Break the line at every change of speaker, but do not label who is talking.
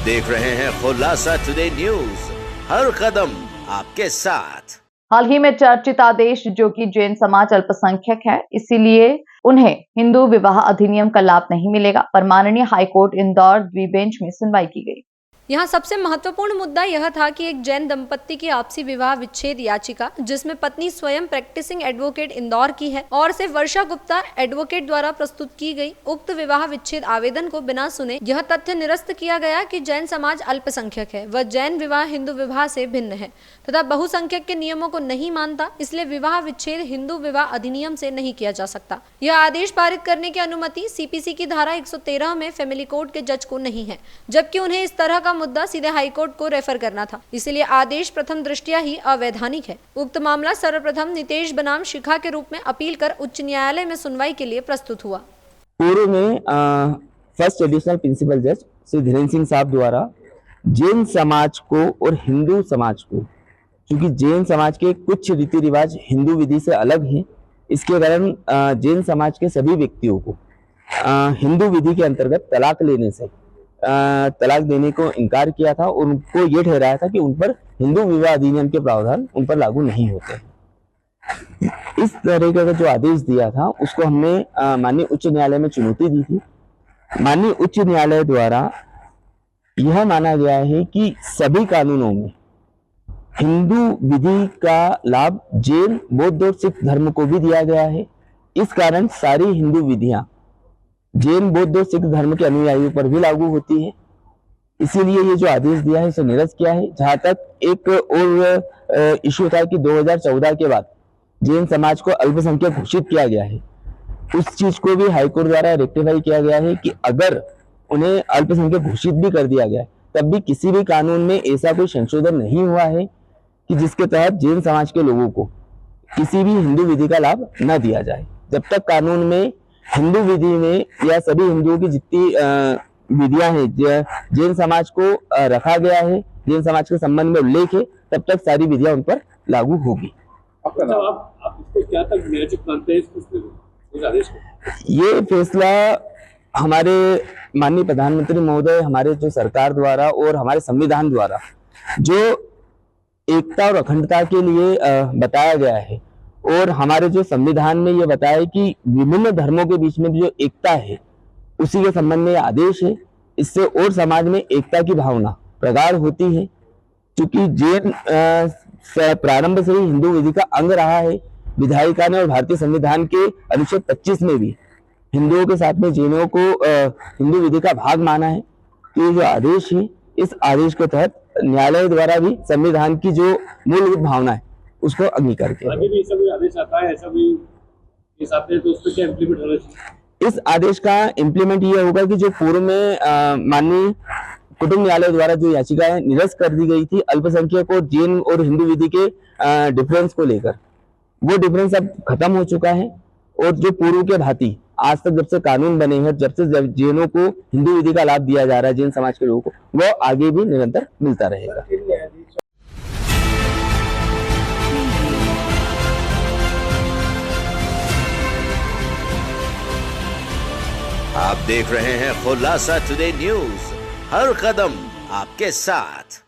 देख रहे हैं खुलासा टुडे न्यूज, हर कदम आपके साथ।
हाल ही में चर्चित आदेश जो कि जैन समाज अल्पसंख्यक है, इसीलिए उन्हें हिंदू विवाह अधिनियम का लाभ नहीं मिलेगा, पर माननीय हाईकोर्ट इंदौर द्विबेंच में सुनवाई की गई।
यहाँ सबसे महत्वपूर्ण मुद्दा यह था कि एक जैन दंपत्ति की आपसी विवाह विच्छेद याचिका, जिसमें पत्नी स्वयं प्रैक्टिसिंग एडवोकेट इंदौर की है और से वर्षा गुप्ता एडवोकेट द्वारा प्रस्तुत की गई उक्त विवाह विच्छेद आवेदन को बिना सुने यह तथ्य निरस्त किया गया कि जैन समाज अल्पसंख्यक है व जैन विवाह हिंदू विवाह से भिन्न है तथा बहुसंख्यक के नियमों को नहीं मानता, इसलिए विवाह विच्छेद हिंदू विवाह अधिनियम से नहीं किया जा सकता। यह आदेश पारित करने की अनुमति सीपीसी की धारा 113 में फैमिली कोर्ट के जज को नहीं है, जबकि उन्हें इस तरह का मुद्दा सीधे हाईकोर्ट को रेफर करना था, इसलिए आदेश प्रथम दृष्टया ही अवैधानिक है। उक्त मामला सर्वप्रथम नितेश बनाम शिखा के रूप में अपील कर उच्च न्यायालय में सुनवाई के लिए प्रस्तुत हुआ।
पूर्व में फर्स्ट एडिशनल प्रिंसिपल जज श्री धीरेन्द्र सिंह साहब द्वारा जैन समाज को और हिंदू समाज को, क्योंकि जैन समाज के कुछ रीति रिवाज हिंदू विधि से अलग हैं, इसके कारण जैन समाज के सभी व्यक्तियों को हिंदू विधि के अंतर्गत तलाक लेने से तलाक देने को इनकार किया था और उनको ये ठहराया था कि उन पर हिंदू विवाह अधिनियम के प्रावधान उन पर लागू नहीं होते। इस तरह का जो आदेश दिया था उसको हमने माननीय उच्च न्यायालय में चुनौती दी थी। माननीय उच्च न्यायालय द्वारा यह माना गया है कि सभी कानूनों में हिंदू विधि का लाभ जैन, बौद्ध और सिख धर्म को भी दिया गया है। इस कारण सारी हिंदू विधियां जैन, बौद्ध और सिख धर्म के अनुयायियों पर भी लागू होती है। इसीलिए ये जो आदेश दिया है इसे निरस्त किया है। जहां तक एक और इश्यू था कि 2014 के बाद जैन समाज को अल्पसंख्यक घोषित किया गया है, उस चीज को भी हाईकोर्ट द्वारा रेक्टिफाई किया गया है कि अगर उन्हें अल्पसंख्यक घोषित भी कर दिया गया है तब भी किसी भी कानून में ऐसा कोई संशोधन नहीं हुआ है कि जिसके तहत जैन समाज के लोगों को किसी भी हिंदू विधि का लाभ न दिया जाए। जब तक कानून में हिंदू विधि में या सभी हिंदुओं की जितनी विधियां हैं जैन समाज को रखा गया है, जैन समाज के संबंध में उल्लेख है, तब तक सारी विधियां उन पर लागू होगी।
आप इसको क्या तक न्यायोचित मानते हैं इस आदेश को? ये
फैसला हमारे माननीय प्रधानमंत्री महोदय, हमारे जो सरकार द्वारा और हमारे संविधान द्वारा जो एकता और अखंडता के लिए बताया गया है और हमारे जो संविधान में ये बताया है कि विभिन्न धर्मों के बीच में जो एकता है उसी के संबंध में आदेश है। इससे और समाज में एकता की भावना प्रगाढ़ होती है, क्योंकि जैन प्रारंभ से ही हिंदू विधि का अंग रहा है। विधायिका ने और भारतीय संविधान के अनुच्छेद 25 में भी हिंदुओं के साथ में जैनों को हिंदू विधि का भाग माना है। तो ये जो आदेश है, इस आदेश के तहत न्यायालय द्वारा भी संविधान की जो मूलभूत भावना है उसको अंगीकार किया।
अभी भी ऐसा कोई आदेश आता है, ऐसा भी इस आदेश तो उस पर क्या इम्प्लीमेंट होना चाहिए?
इस आदेश का इम्प्लीमेंट ये होगा कि जो पूर्व में माननीय कुटुंब न्यायालय द्वारा जो याचिकाएं निरस्त कर दी गई थी अल्पसंख्यक और जैन और हिंदू विधि के डिफरेंस को लेकर, वो डिफरेंस अब खत्म हो चुका है और जो पूर्व के भांति आज तक जब से कानून बने हैं, जब से जैनों को हिंदू विधि का लाभ दिया जा रहा है, जैन समाज के लोगों को, वो आगे भी निरंतर मिलता रहेगा।
आप देख रहे हैं खुलासा टुडे न्यूज, हर कदम आपके साथ।